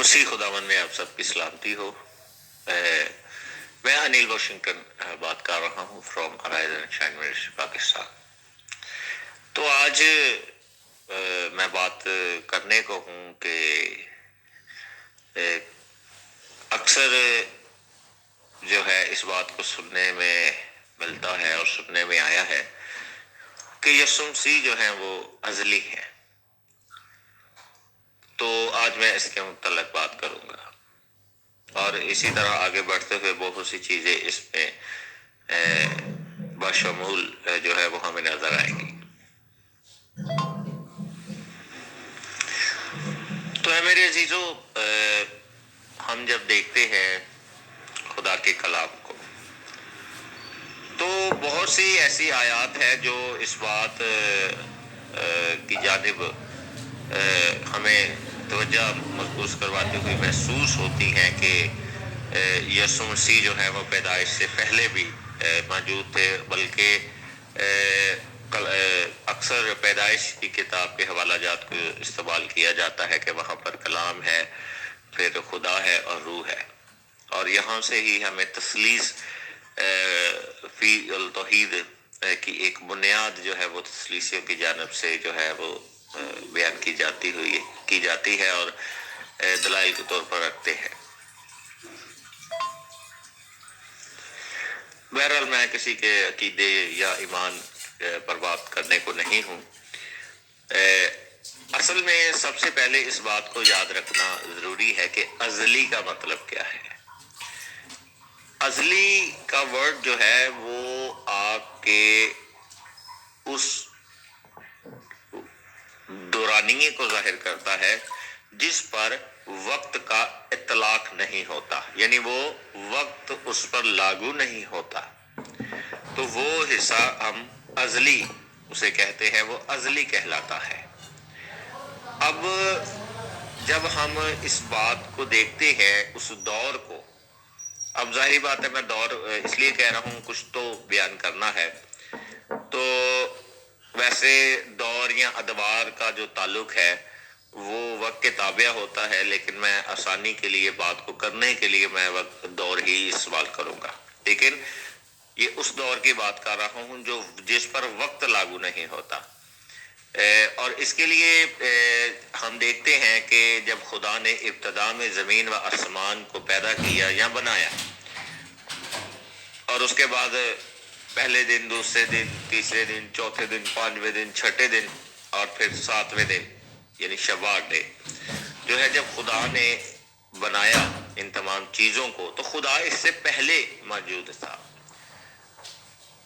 مسیح خداوند میں آپ سب کی سلامتی ہو۔ میں انیل واشنگٹن بات کر رہا ہوں from horizon shine university Pakistan. تو آج میں بات کرنے کو ہوں کہ اکثر جو ہے اس بات کو سننے میں ملتا ہے اور سننے میں آیا ہے کہ یسوع مسیح جو ہیں وہ ازلی ہیں۔ تو آج میں اس کے متعلق بات کروں گا اور اسی طرح آگے بڑھتے ہوئے بہت سی چیزیں اس میں بشمول جو ہے وہ ہمیں نظر آئیں گی۔ تو اے میرے عزیزو، ہم جب دیکھتے ہیں خدا کے کلام کو تو بہت سی ایسی آیات ہے جو اس بات کی جانب ہمیں توجہ مرکوز کرواتی ہوئی محسوس ہوتی ہیں کہ یسوع مسیح جو ہے وہ پیدائش سے پہلے بھی موجود تھے، بلکہ اکثر پیدائش کی کتاب کے حوالہ جات کو استعمال کیا جاتا ہے کہ وہاں پر کلام ہے، پھر خدا ہے اور روح ہے، اور یہاں سے ہی ہمیں تثلیث فی التوحید کی ایک بنیاد جو ہے وہ تثلیثیوں کی جانب سے جو ہے وہ بیان کی جاتی ہے اور دلائل کے طور پر رکھتے ہیں۔ بہرحال میں کسی کے عقیدے یا ایمان پر بات کرنے کو نہیں ہوں۔ اصل میں سب سے پہلے اس بات کو یاد رکھنا ضروری ہے کہ ازلی کا مطلب کیا ہے۔ ازلی کا ورڈ جو ہے وہ آپ کے اس دورانیے کو ظاہر کرتا ہے جس پر وقت کا اطلاق نہیں ہوتا، یعنی وہ وقت اس پر لاگو نہیں ہوتا، تو وہ حصہ ہم ازلی اسے کہتے ہیں، وہ ازلی کہلاتا ہے۔ اب جب ہم اس بات کو دیکھتے ہیں، اس دور کو، اب ظاہری بات ہے میں دور اس لیے کہہ رہا ہوں، کچھ تو بیان کرنا ہے، تو ویسے دور یا ادوار کا جو تعلق ہے وہ وقت کے تابع ہوتا ہے، لیکن میں آسانی کے لیے بات کو کرنے کے لیے میں وقت دور ہی استعمال کروں گا، لیکن یہ اس دور کی بات کر رہا ہوں جس پر وقت لاگو نہیں ہوتا۔ اور اس کے لیے ہم دیکھتے ہیں کہ جب خدا نے ابتدا میں زمین و آسمان کو پیدا کیا یا بنایا، اور اس کے بعد پہلے دن، دوسرے دن، تیسرے دن، چوتھے دن، پانچویں دن، چھٹے دن اور پھر ساتویں دن یعنی شباٹ ڈے جو ہے، جب خدا نے بنایا ان تمام چیزوں کو، تو خدا اس سے پہلے موجود تھا،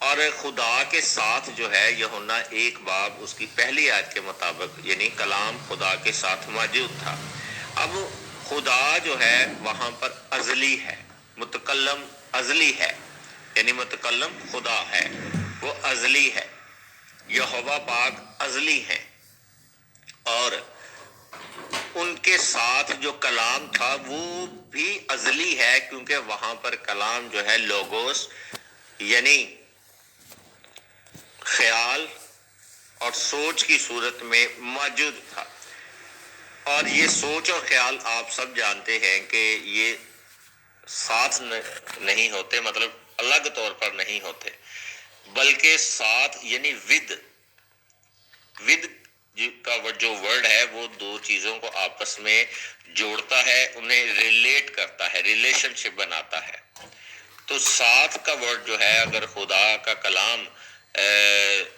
اور خدا کے ساتھ جو ہے یوحنا 1 اس کی پہلی آیت کے مطابق، یعنی کلام خدا کے ساتھ موجود تھا۔ اب خدا جو ہے وہاں پر ازلی ہے، متکلم ازلی ہے، یعنی متکلم خدا ہے، وہ ازلی ہے، یہوہ پاک ازلی ہیں، اور ان کے ساتھ جو کلام تھا وہ بھی ازلی ہے، کیونکہ وہاں پر کلام جو ہے لوگوس یعنی خیال اور سوچ کی صورت میں موجود تھا، اور یہ سوچ اور خیال آپ سب جانتے ہیں کہ یہ ساتھ نہیں ہوتے، مطلب الگ طور پر نہیں ہوتے، بلکہ ساتھ یعنی ود کا جو ورڈ ہے وہ دو چیزوں کو آپس میں جوڑتا ہے، انہیں ریلیٹ کرتا ہے، ریلیشن شپ بناتا ہے۔ تو ساتھ کا ورڈ جو ہے، اگر خدا کا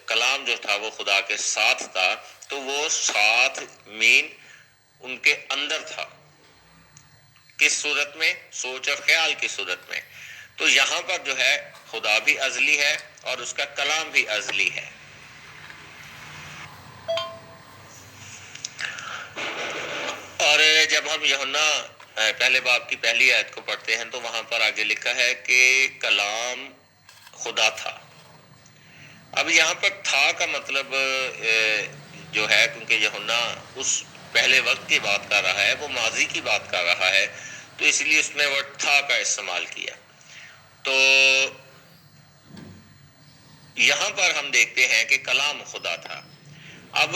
کلام جو تھا وہ خدا کے ساتھ تھا، تو وہ ساتھ مین ان کے اندر تھا، کس صورت میں؟ سوچ اور خیال کی صورت میں۔ تو یہاں پر جو ہے خدا بھی ازلی ہے اور اس کا کلام بھی ازلی ہے۔ اور جب ہم یوحنا پہلے باب کی پہلی آیت کو پڑھتے ہیں تو وہاں پر آگے لکھا ہے کہ کلام خدا تھا۔ اب یہاں پر تھا کا مطلب جو ہے، کیونکہ یوحنا اس پہلے وقت کی بات کر رہا ہے، وہ ماضی کی بات کر رہا ہے، تو اس لیے اس نے ورڈ تھا کا استعمال کیا۔ تو یہاں پر ہم دیکھتے ہیں کہ کلام خدا تھا۔ اب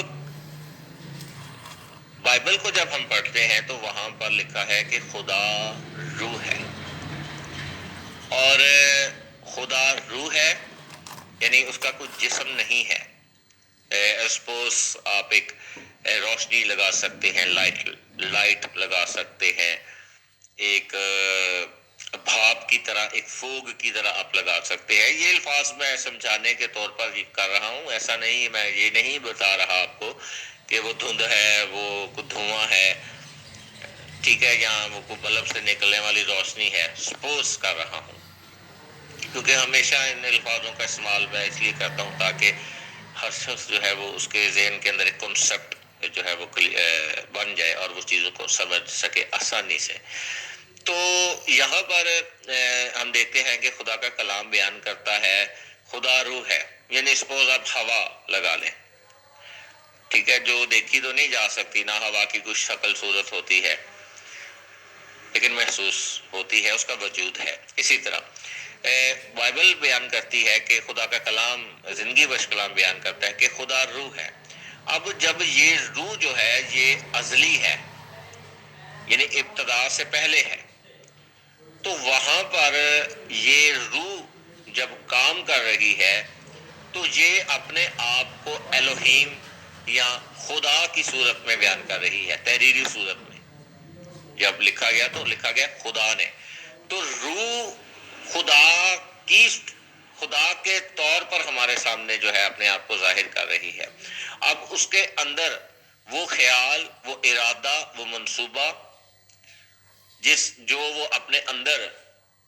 بائبل کو جب ہم پڑھتے ہیں تو وہاں پر لکھا ہے کہ خدا روح ہے، اور خدا روح ہے یعنی اس کا کوئی جسم نہیں ہے۔ سپوز آپ ایک روشنی لگا سکتے ہیں، لائٹ لگا سکتے ہیں، ایک بھاپ کی طرح، ایک فوگ کی طرح آپ لگا سکتے ہیں۔ یہ الفاظ میں سمجھانے کے طور پر کر رہا ہوں، ایسا نہیں، میں یہ نہیں بتا رہا آپ کو کہ وہ دھند ہے، وہ کوئی دھواں ہے، ٹھیک ہے، یا وہ کوئی بلب سے نکلنے والی روشنی ہے، سپوز کر رہا ہوں، کیونکہ ہمیشہ ان الفاظوں کا استعمال میں اس لیے کرتا ہوں تاکہ ہر شخص جو ہے وہ اس کے ذہن کے اندر ایک کنسپٹ جو ہے وہ بن جائے اور وہ چیزوں کو سمجھ سکے آسانی سے۔ تو یہاں پر ہم دیکھتے ہیں کہ خدا کا کلام بیان کرتا ہے خدا روح ہے، یعنی سپوز آپ ہوا لگا لیں، ٹھیک ہے، جو دیکھی تو نہیں جا سکتی، نہ ہوا کی کچھ شکل صورت ہوتی ہے، لیکن محسوس ہوتی ہے، اس کا وجود ہے۔ اسی طرح بائبل بیان کرتی ہے کہ خدا کا کلام زندگی بخش کلام بیان کرتا ہے کہ خدا روح ہے۔ اب جب یہ روح جو ہے یہ ازلی ہے، یعنی ابتدا سے پہلے ہے، تو وہاں پر یہ روح جب کام کر رہی ہے تو یہ اپنے آپ کو الوہیم یا خدا کی صورت میں بیان کر رہی ہے، تحریری صورت میں۔ جب لکھا گیا تو لکھا گیا خدا نے، تو روح خدا کے طور پر ہمارے سامنے جو ہے اپنے آپ کو ظاہر کر رہی ہے۔ اب اس کے اندر وہ خیال، وہ ارادہ، وہ منصوبہ جو وہ اپنے اندر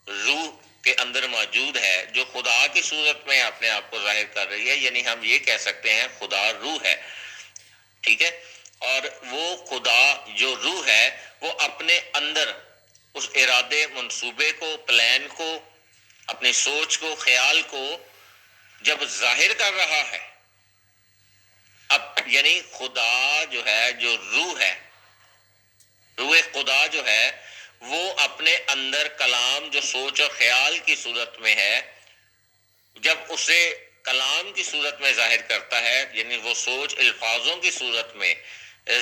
روح کے اندر موجود ہے، جو خدا کی صورت میں اپنے آپ کو ظاہر کر رہی ہے، یعنی ہم یہ کہہ سکتے ہیں خدا روح ہے، ٹھیک ہے، اور وہ خدا جو روح ہے وہ اپنے اندر اس ارادے، منصوبے کو، پلان کو، اپنی سوچ کو، خیال کو جب ظاہر کر رہا ہے، اب یعنی خدا جو ہے، جو روح ہے، روح خدا جو ہے وہ اپنے اندر کلام جو سوچ اور خیال کی صورت میں ہے، جب اسے کلام کی صورت میں ظاہر کرتا ہے، یعنی وہ سوچ الفاظوں کی صورت میں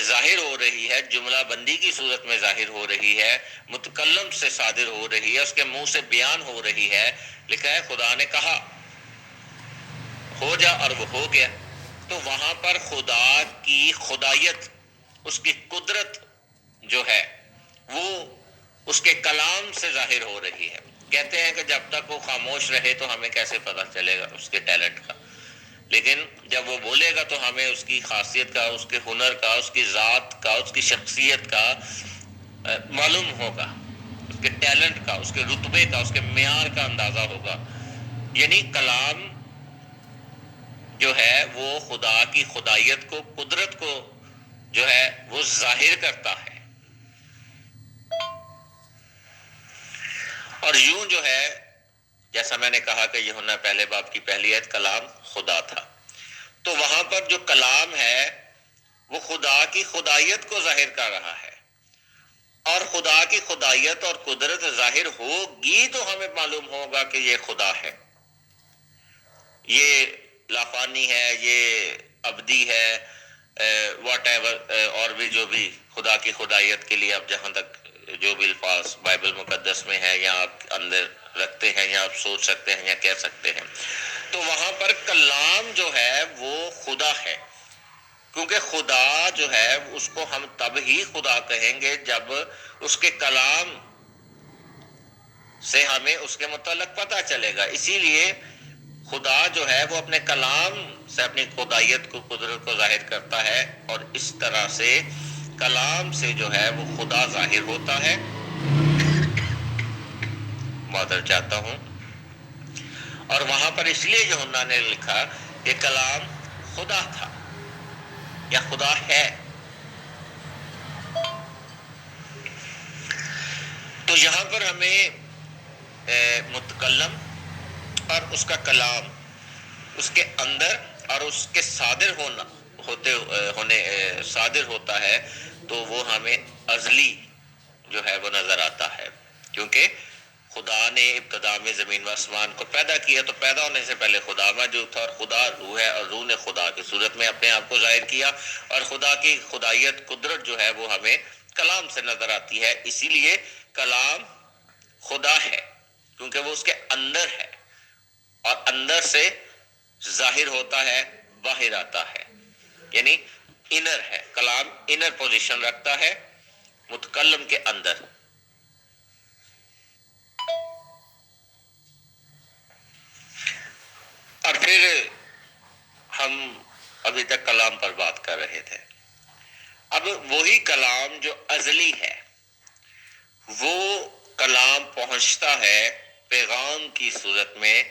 ظاہر ہو رہی ہے، جملہ بندی کی صورت میں ظاہر ہو رہی ہے، متکلم سے صادر ہو رہی ہے، اس کے منہ سے بیان ہو رہی ہے۔ لکھا ہے خدا نے کہا ہو جا اور وہ ہو گیا۔ تو وہاں پر خدا کی خدائیت، اس کی قدرت جو ہے وہ اس کے کلام سے ظاہر ہو رہی ہے۔ کہتے ہیں کہ جب تک وہ خاموش رہے تو ہمیں کیسے پتہ چلے گا اس کے ٹیلنٹ کا، لیکن جب وہ بولے گا تو ہمیں اس کی خاصیت کا، اس کے ہنر کا، اس کی ذات کا، اس کی شخصیت کا معلوم ہوگا، اس کے ٹیلنٹ کا، اس کے رتبے کا، اس کے معیار کا اندازہ ہوگا۔ یعنی کلام جو ہے وہ خدا کی خدائیت کو، قدرت کو جو ہے وہ ظاہر کرتا ہے۔ اور یوں جو ہے، جیسا میں نے کہا کہ یوحنا پہلے باب کی پہلی آیت کلام خدا تھا، تو وہاں پر جو کلام ہے وہ خدا کی خدائیت کو ظاہر کر رہا ہے، اور خدا کی خدائیت اور قدرت ظاہر ہوگی تو ہمیں معلوم ہوگا کہ یہ خدا ہے، یہ لافانی ہے، یہ ابدی ہے، واٹ ایور، اور بھی جو بھی خدا کی خدائیت کے لیے اب جہاں تک جو بھی الفاظ بائبل مقدس میں ہے یا آپ اندر رکھتے ہیں یا آپ سوچ سکتے ہیں یا کہہ سکتے ہیں، تو وہاں پر کلام جو ہے وہ خدا ہے، کیونکہ خدا جو ہے اس کو ہم تب ہی خدا کہیں گے جب اس کے کلام سے ہمیں اس کے متعلق پتہ چلے گا۔ اسی لیے خدا جو ہے وہ اپنے کلام سے اپنی خدائیت کو، قدرت کو ظاہر کرتا ہے، اور اس طرح سے کلام سے جو ہے وہ خدا ظاہر ہوتا ہے۔ معذرت چاہتا ہوں۔ اور وہاں پر اس لیے یوحنا نے لکھا کہ کلام خدا تھا یا خدا ہے۔ تو یہاں پر ہمیں متکلم اور اس کا کلام، اس کے اندر اور اس کے صادر ہوتا ہے، تو وہ ہمیں ازلی جو ہے وہ نظر آتا ہے، کیونکہ خدا نے ابتدا میں زمین و آسمان کو پیدا کیا تو پیدا ہونے سے پہلے خدا موجود تھا، اور خدا روح ہے، اور روح نے خدا کی صورت میں اپنے آپ کو ظاہر کیا، اور خدا کی خدائیت قدرت جو ہے وہ ہمیں کلام سے نظر آتی ہے. اسی لیے کلام خدا ہے کیونکہ وہ اس کے اندر ہے، اور اندر سے ظاہر ہوتا ہے، باہر آتا ہے، یعنی انر ہے. کلام انر پوزیشن رکھتا ہے متکلم کے اندر. اور پھر ہم ابھی تک کلام پر بات کر رہے تھے. اب وہی کلام جو ازلی ہے، وہ کلام پہنچتا ہے پیغام کی صورت میں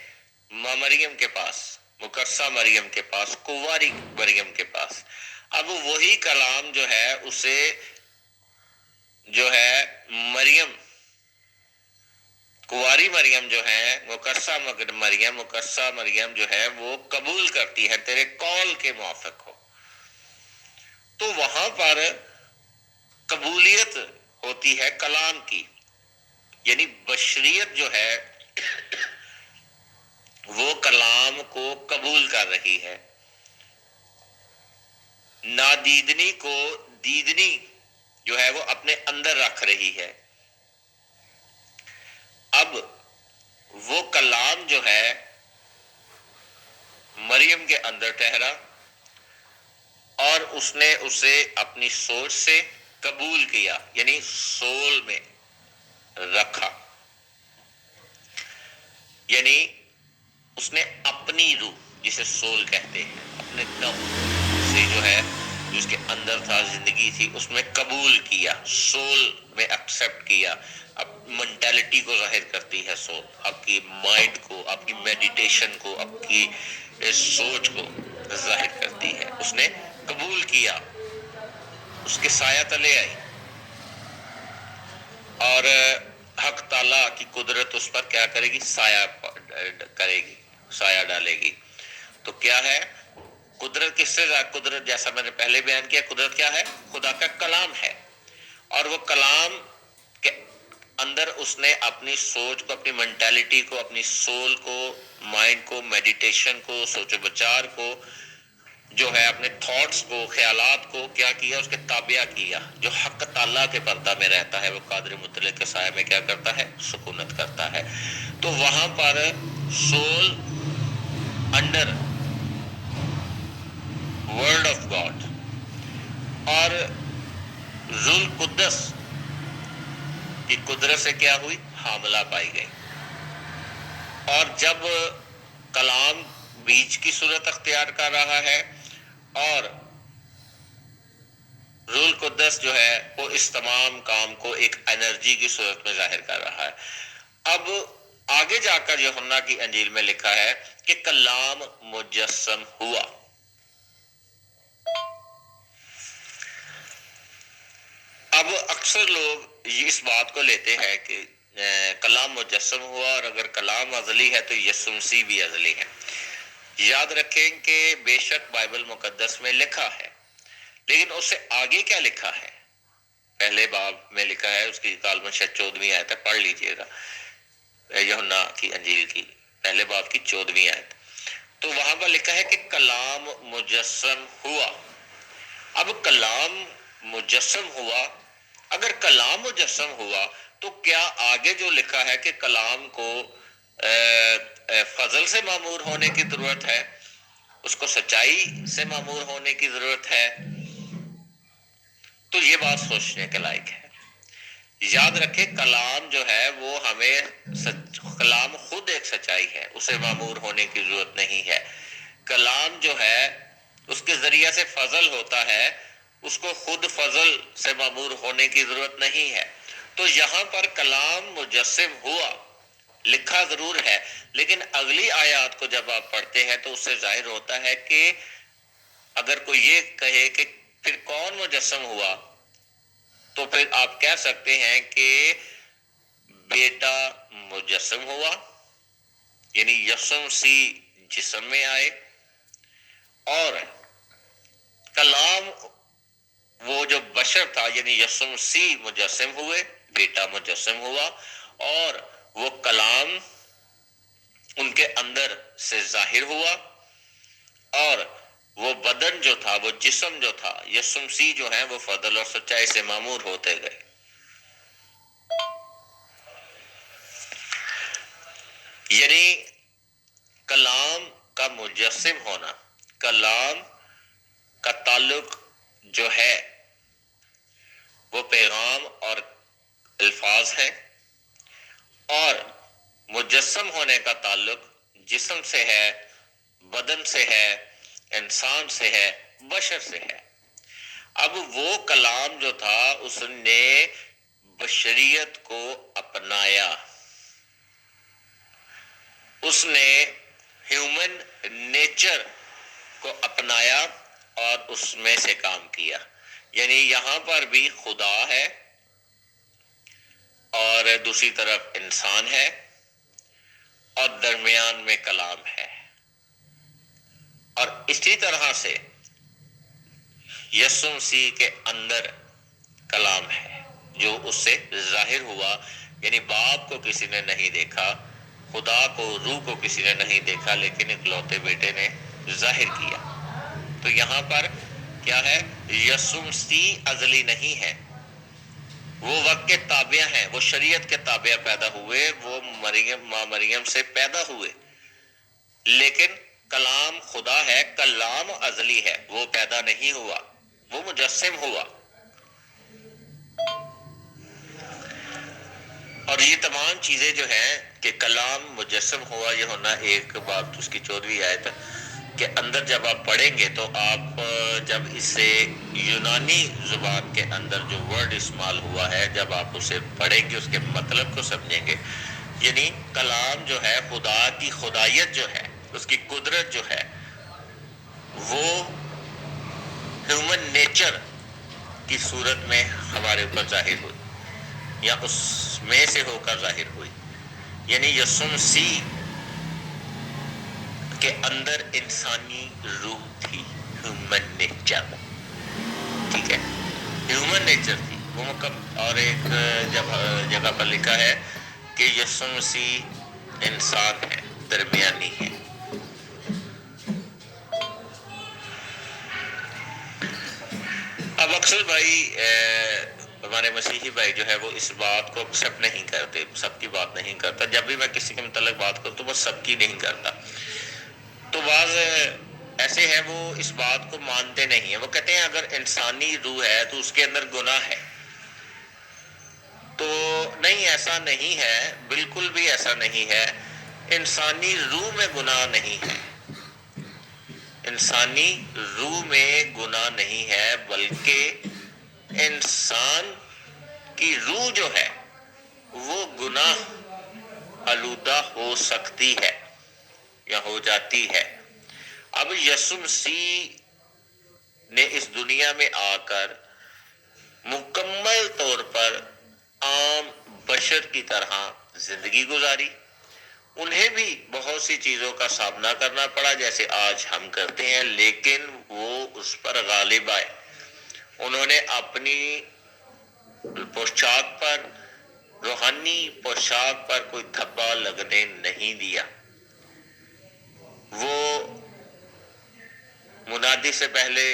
مریم کے پاس، مقدسہ مریم کے پاس، کنواری مریم کے پاس. اب وہی کلام جو ہے اسے جو ہے مریم، کنواری مریم جو ہے، مقدسہ مریم جو ہے وہ قبول کرتی ہے، تیرے قول کے موافق ہو. تو وہاں پر قبولیت ہوتی ہے کلام کی، یعنی بشریت جو ہے وہ کلام کو قبول کر رہی ہے، نادیدنی کو دیدنی جو ہے وہ اپنے اندر رکھ رہی ہے. اب وہ کلام جو ہے مریم کے اندر ٹھہرا، اور اس نے اسے اپنی سوچ سے قبول کیا، یعنی سول میں رکھا، یعنی اس نے اپنی روح، جسے سول کہتے ہیں، اپنے دم سے جو ہے جو اس کے اندر تھا، زندگی تھی، اس میں قبول کیا، سول میں ایکسپٹ کیا. اب مینٹیلٹی کو ظاہر کرتی ہے سول، آپ کی مائنڈ کو، آپ کی میڈیٹیشن کو، آپ کی سوچ کو ظاہر کرتی ہے. اس نے قبول کیا، اس کے سایہ تلے آئی، اور حق تعالیٰ کی قدرت اس پر کیا کرے گی؟ سایہ کرے گی، سایہ ڈالے گی. تو کیا ہے قدرت؟ کس سے قدرت؟ جیسا میں نے پہلے بیان کیا، قدرت کیا ہے؟ خدا کا کلام ہے. اور وہ کلام کے اندر اس نے اپنی سوچ کو، اپنی مینٹیلٹی کو، اپنی سول کو، مائنڈ کو، میڈیٹیشن کو، سوچ و بچار کو، جو ہے اپنے تھاٹس کو، خیالات کو کیا کیا؟ اس کے تابع کیا. جو حق تعالیٰ کے پردہ میں رہتا ہے وہ قادر مطلق کے سائے میں کیا کرتا ہے؟ سکونت کرتا ہے. تو وہاں پر soul under word of God, اور ذو القدس کی قدرت سے کیا ہوئی؟ حاملہ پائی گئی. اور جب کلام بیج کی صورت اختیار کر رہا ہے، اور روح القدس جو ہے وہ اس تمام کام کو ایک انرجی کی صورت میں ظاہر کر رہا ہے. اب آگے جا کر یوحنا کی انجیل میں لکھا ہے کہ کلام مجسم ہوا. اب اکثر لوگ اس بات کو لیتے ہیں کہ کلام مجسم ہوا، اور اگر کلام ازلی ہے تو یسوع مسیح بھی ازلی ہے. یاد رکھیں کہ بے شک بائبل مقدس میں لکھا ہے، لیکن اس سے آگے کیا لکھا ہے؟ پہلے باب میں لکھا ہے، اس کی کالمن شاید 14ویں آیت ہے، پڑھ لیجئے گا یوحنا کی انجیل کی پہلے باب کی 14ویں آیت. تو وہاں پر لکھا ہے کہ کلام مجسم ہوا. اب کلام مجسم ہوا، اگر کلام مجسم ہوا تو کیا آگے جو لکھا ہے کہ کلام کو فضل سے معمور ہونے کی ضرورت ہے، اس کو سچائی سے معمور ہونے کی ضرورت ہے؟ تو یہ بات سوچنے کے لائق ہے. یاد رکھے کلام جو ہے وہ ہمیں کلام خود ایک سچائی ہے، اسے معمور ہونے کی ضرورت نہیں ہے. کلام جو ہے اس کے ذریعے سے فضل ہوتا ہے، اس کو خود فضل سے معمور ہونے کی ضرورت نہیں ہے. تو یہاں پر کلام مجسم ہوا لکھا ضرور ہے، لیکن اگلی آیات کو جب آپ پڑھتے ہیں تو اس سے ظاہر ہوتا ہے کہ اگر کوئی یہ کہے کہ پھر کون مجسم ہوا، تو پھر آپ کہہ سکتے ہیں کہ بیٹا مجسم ہوا، یعنی یسوع مسیح جسم میں آئے، اور کلام وہ جو بشر تھا یعنی یسوع مسیح مجسم ہوئے، بیٹا مجسم ہوا، اور وہ کلام ان کے اندر سے ظاہر ہوا، اور وہ بدن جو تھا، وہ جسم جو تھا، یسوع مسیح جو ہیں وہ فضل اور سچائی سے معمور ہوتے گئے۔ یعنی کلام کا مجسم ہونا، کلام کا تعلق جو ہے وہ پیغام اور الفاظ ہے، اور مجسم ہونے کا تعلق جسم سے ہے، بدن سے ہے، انسان سے ہے، بشر سے ہے۔ اب وہ کلام جو تھا اس نے بشریت کو اپنایا، اس نے ہیومن نیچر کو اپنایا اور اس میں سے کام کیا۔ یعنی یہاں پر بھی خدا ہے اور دوسری طرف انسان ہے، اور درمیان میں کلام ہے، اور اسی طرح سے یسوع مسیح کے اندر کلام ہے جو اس سے ظاہر ہوا۔ یعنی باپ کو کسی نے نہیں دیکھا، خدا کو، روح کو کسی نے نہیں دیکھا، لیکن اکلوتے بیٹے نے ظاہر کیا۔ تو یہاں پر کیا ہے؟ یسوع مسیح ازلی نہیں ہے، وہ وقت کے تابع ہیں، وہ شریعت کے تابع پیدا ہوئے، وہ ماں مریم سے پیدا ہوئے، لیکن کلام خدا ہے، کلام ازلی ہے، وہ پیدا نہیں ہوا، وہ مجسم ہوا۔ اور یہ تمام چیزیں جو ہیں کہ کلام مجسم ہوا، یہ ہونا ایک بات اس کی 14ویں آیت کے اندر جب آپ پڑھیں گے تو آپ جب اسے یونانی زبان کے اندر جو ورڈ استعمال ہوا ہے جب آپ اسے پڑھیں گے اس کے مطلب کو سمجھیں گے۔ یعنی کلام جو ہے، خدا کی خدائیت جو ہے، اس کی قدرت جو ہے، وہ ہیومن نیچر کی صورت میں ہمارے اوپر ظاہر ہوئی، یا اس میں سے ہو کر ظاہر ہوئی۔ یعنی یسوع مسیح کے اندر انسانی روح تھی، ہیومن نیچر، ٹھیک ہے، ہیومن نیچر تھی وہ اور ایک جگہ پر لکھا ہے کہ یسوع مسیح انسان ہے، درمیانی ہے۔ اب اکثر بھائی ہمارے مسیحی بھائی جو ہے وہ اس بات کو ایکسپٹ نہیں کرتے، سب کی بات نہیں کرتا۔ جب بھی میں کسی کے متعلق بات کرتا ہوں وہ سب کی نہیں کرتا، تو بعض ایسے ہیں وہ اس بات کو مانتے نہیں ہیں، وہ کہتے ہیں اگر انسانی روح ہے تو اس کے اندر گناہ ہے۔ تو نہیں، ایسا نہیں ہے، بالکل بھی ایسا نہیں ہے، انسانی روح میں گناہ نہیں ہے، انسانی روح میں گناہ نہیں ہے، بلکہ انسان کی روح جو ہے وہ گناہ آلودہ ہو سکتی ہے یا ہو جاتی ہے۔ اب یسوع مسیح نے اس دنیا میں آ کر مکمل طور پر عام بشر کی طرح زندگی گزاری، انہیں بھی بہت سی چیزوں کا سامنا کرنا پڑا جیسے آج ہم کرتے ہیں، لیکن وہ اس پر غالب آئے۔ انہوں نے اپنی پوشاک پر، روحانی پوشاک پر کوئی دھبا لگنے نہیں دیا۔ وہ منادی سے پہلے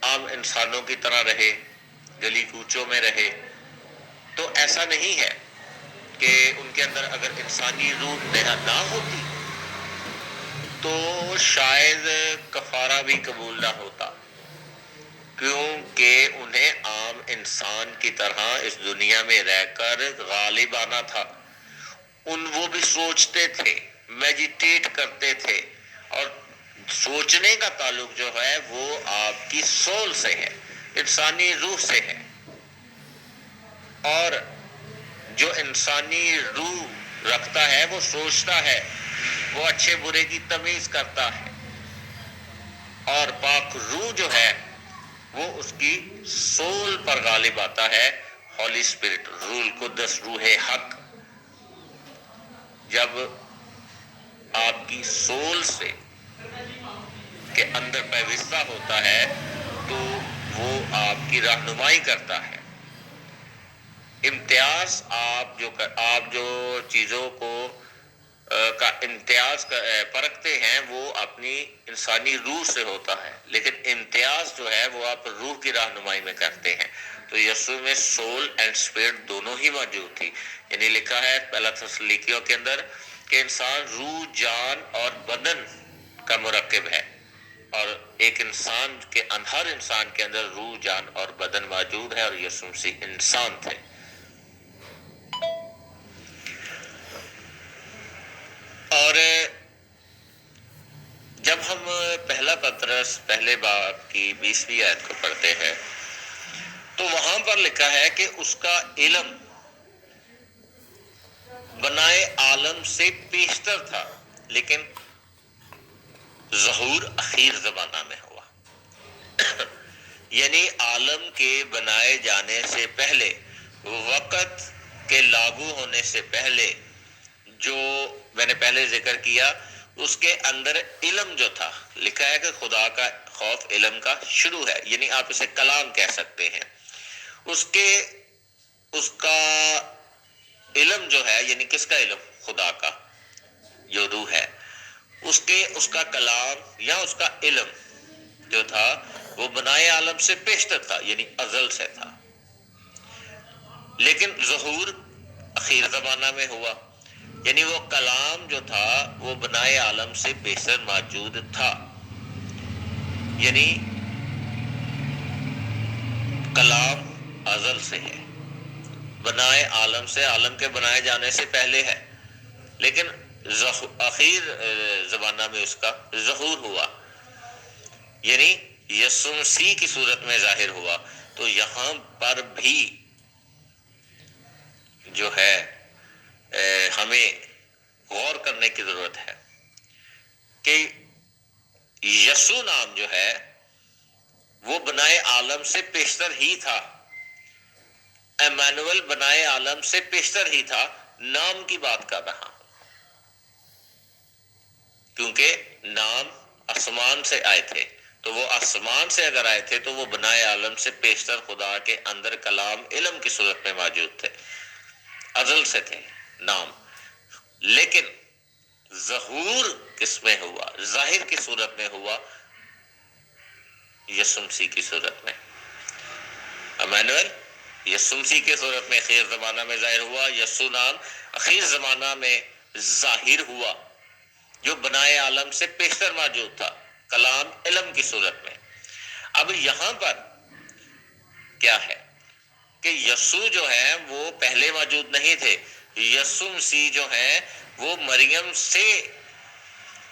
عام انسانوں کی طرح رہے، گلی کوچوں میں رہے۔ تو ایسا نہیں ہے کہ ان کے اندر اگر انسانی روح نہ ہوتی تو شاید کفارہ بھی قبول نہ ہوتا، کیونکہ انہیں عام انسان کی طرح اس دنیا میں رہ کر غالب آنا تھا۔ وہ بھی سوچتے تھے، میڈیٹیٹ کرتے تھے، اور سوچنے کا تعلق جو ہے وہ آپ کی سول سے ہے، انسانی روح سے ہے، اور جو انسانی روح رکھتا ہے وہ سوچتا ہے، وہ اچھے برے کی تمیز کرتا ہے، اور پاک روح جو ہے وہ اس کی سول پر غالب آتا ہے۔ ہولی اسپرٹ، روح القدس، روح حق جب آپ کی سول سے کے اندر پیوستہ ہوتا ہے تو وہ آپ کی رہنمائی کرتا ہے۔ امتیاز آپ جو چیزوں کو کا امتیاز پرکھتے ہیں وہ اپنی انسانی روح سے ہوتا ہے، لیکن امتیاز جو ہے وہ آپ روح کی رہنمائی میں کرتے ہیں۔ تو یسوع میں سول اینڈ اسپرٹ دونوں ہی موجود تھی، یعنی لکھا ہے پہلا تسلونیکیوں کے اندر کہ انسان روح، جان اور بدن کا مرکب ہے، اور ایک انسان کے ہر انسان کے اندر روح، جان اور بدن موجود ہے، اور یسوع مسیح انسان تھے۔ اور جب ہم پہلا پطرس پہلے باب کی 20ویں آیت کو پڑھتے ہیں تو وہاں پر لکھا ہے کہ اس کا علم بنائے عالم سے پیشتر تھا، لیکن ظہور اخیر زمانہ میں ہوا۔ یعنی عالم کے بنائے جانے سے پہلے، وقت کے لاگو ہونے سے پہلے، جو میں نے پہلے ذکر کیا، اس کے اندر علم جو تھا، لکھا ہے کہ خدا کا خوف علم کا شروع ہے، یعنی آپ اسے کلام کہہ سکتے ہیں۔ اس کا علم جو ہے، یعنی کس کا علم؟ خدا کا، جو روح ہے، اس کا کلام یا اس کا علم جو تھا وہ بنائے عالم سے پیشتر تھا، یعنی ازل سے تھا، لیکن ظہور اخیر زمانہ میں ہوا۔ یعنی وہ کلام جو تھا وہ بنائے عالم سے پیشتر موجود تھا، یعنی کلام ازل سے ہے، بنائے عالم سے، عالم کے بنائے جانے سے پہلے ہے، لیکن اخیر زمانہ میں اس کا ظہور ہوا، یعنی یسوع مسیح کی صورت میں ظاہر ہوا۔ تو یہاں پر بھی جو ہے ہمیں غور کرنے کی ضرورت ہے کہ یسوع نام جو ہے وہ بنائے عالم سے پیشتر ہی تھا، ایمانویل بنائے عالم سے پیشتر ہی تھا۔ نام کی بات کر رہا ہوں کیونکہ نام آسمان سے آئے تھے، تو وہ آسمان سے اگر آئے تھے تو وہ بنائے عالم سے پیشتر خدا کے اندر کلام علم کی صورت میں موجود تھے، ازل سے تھے نام، لیکن ظہور کس میں ہوا؟ ظاہر کی صورت میں ہوا، یسوع مسیح کی صورت میں، ایمانویل یسوع مسیح کی صورت میں اخیر زمانہ میں ظاہر ہوا۔ یسوع نام اخیر زمانہ میں ظاہر ہوا جو بنائے عالم سے پیشتر موجود تھا، کلام علم کی صورت میں۔ اب یہاں پر کیا ہے کہ یسوع جو ہے وہ پہلے موجود نہیں تھے، یسوع مسیح جو ہیں وہ مریم سے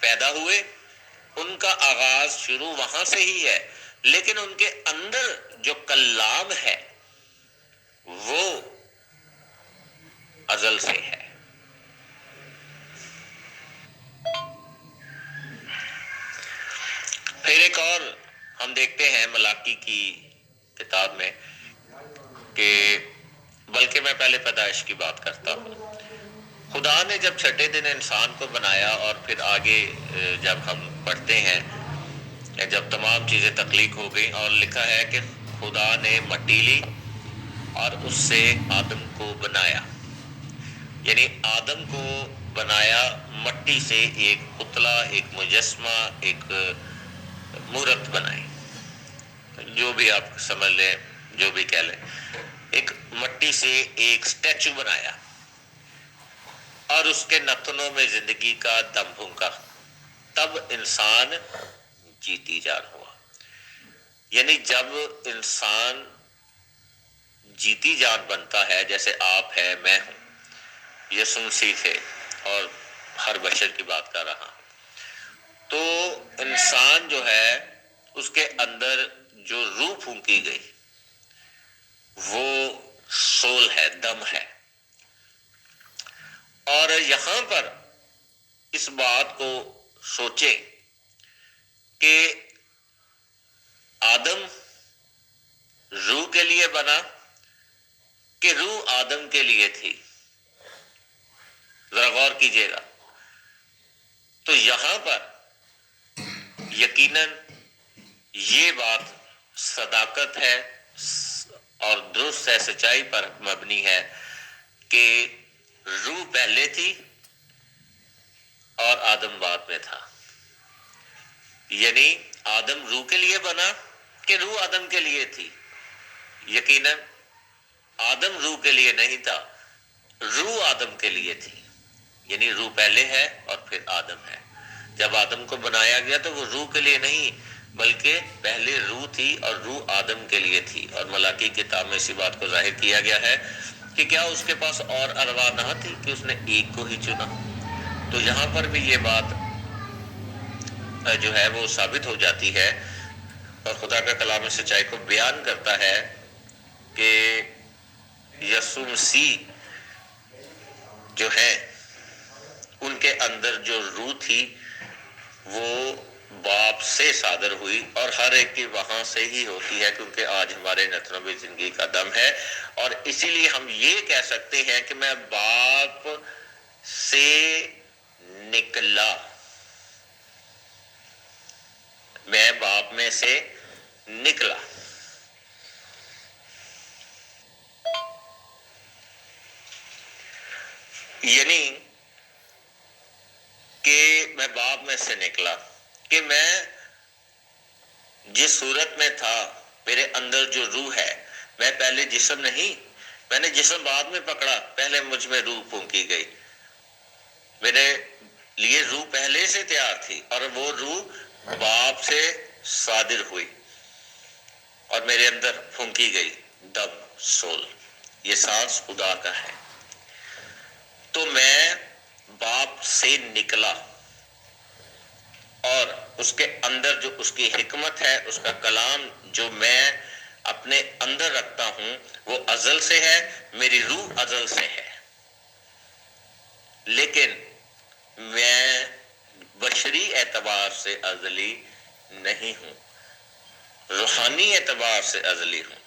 پیدا ہوئے، ان کا آغاز شروع وہاں سے ہی ہے، لیکن ان کے اندر جو کلام ہے وہ ازل سے ہے۔ پھر ایک اور ہم دیکھتے ہیں ملاکی کی کتاب میں کہ بلکہ میں پہلے پیدائش کی بات کرتا ہوں۔ خدا نے جب چھٹے دن انسان کو بنایا، اور پھر آگے جب ہم پڑھتے ہیں جب تمام چیزیں تخلیق ہو گئی، اور لکھا ہے کہ خدا نے مٹی لی اور اس سے آدم کو بنایا، یعنی آدم کو بنایا مٹی سے، ایک پتلا، ایک مجسمہ، ایک مورت بنائی، جو بھی آپ سمجھ لیں، جو بھی کہہ لیں، ایک مٹی سے ایک سٹیچو بنایا، اور اس کے نتنوں میں زندگی کا دم پھونکا، تب انسان جیتی جان ہوا۔ یعنی جب انسان جیتی جان بنتا ہے، جیسے آپ ہے، میں ہوں، یسوع مسیح تھے، اور ہر بشر کی بات کر رہا ہوں، تو انسان جو ہے اس کے اندر جو روح پھونکی گئی وہ سول ہے، دم ہے۔ اور یہاں پر اس بات کو سوچیں کہ آدم روح کے لیے بنا کہ روح آدم کے لیے تھی؟ ذرا غور کیجیے گا۔ تو یہاں پر یقیناً یہ بات صداقت ہے اور درست ہے، سچائی پر مبنی ہے کہ روح پہلے تھی اور آدم بعد میں تھا، یعنی آدم روح کے لیے بنا کہ روح آدم کے لیے تھی؟ یقیناً آدم روح کے لیے نہیں تھا، روح آدم کے لیے تھی، یعنی روح پہلے ہے اور پھر آدم ہے۔ جب آدم کو بنایا گیا تو وہ روح کے لیے نہیں بلکہ پہلے روح تھی اور روح آدم کے لیے تھی، اور ملاکی کتاب میں اسی بات کو ظاہر کیا گیا ہے کہ کیا اس کے پاس اور ارواح نہ تھی کہ اس نے ایک کو ہی چنا؟ تو یہاں پر بھی یہ بات جو ہے وہ ثابت ہو جاتی ہے، اور خدا کا کلام اس سچائی کو بیان کرتا ہے کہ یسوع مسیح جو ہے ان کے اندر جو روح تھی وہ باپ سے صادر ہوئی، اور ہر ایک کی وہاں سے ہی ہوتی ہے، کیونکہ آج ہمارے نتنوں میں زندگی کا دم ہے، اور اسی لیے ہم یہ کہہ سکتے ہیں کہ میں باپ سے نکلا، میں باپ میں سے نکلا۔ یعنی کہ میں باپ میں سے نکلا، کہ میں جس صورت میں تھا میرے اندر جو روح ہے، میں پہلے جسم نہیں، میں نے جسم بعد میں پکڑا، پہلے مجھ میں روح پھونکی گئی، میرے لیے روح پہلے سے تیار تھی، اور وہ روح باپ سے صادر ہوئی اور میرے اندر پھونکی گئی، دم سول، یہ سانس خدا کا ہے۔ تو میں باپ سے نکلا، اور اس کے اندر جو اس کی حکمت ہے، اس کا کلام جو میں اپنے اندر رکھتا ہوں وہ ازل سے ہے، میری روح ازل سے ہے، لیکن میں بشری اعتبار سے ازلی نہیں ہوں، روحانی اعتبار سے ازلی ہوں۔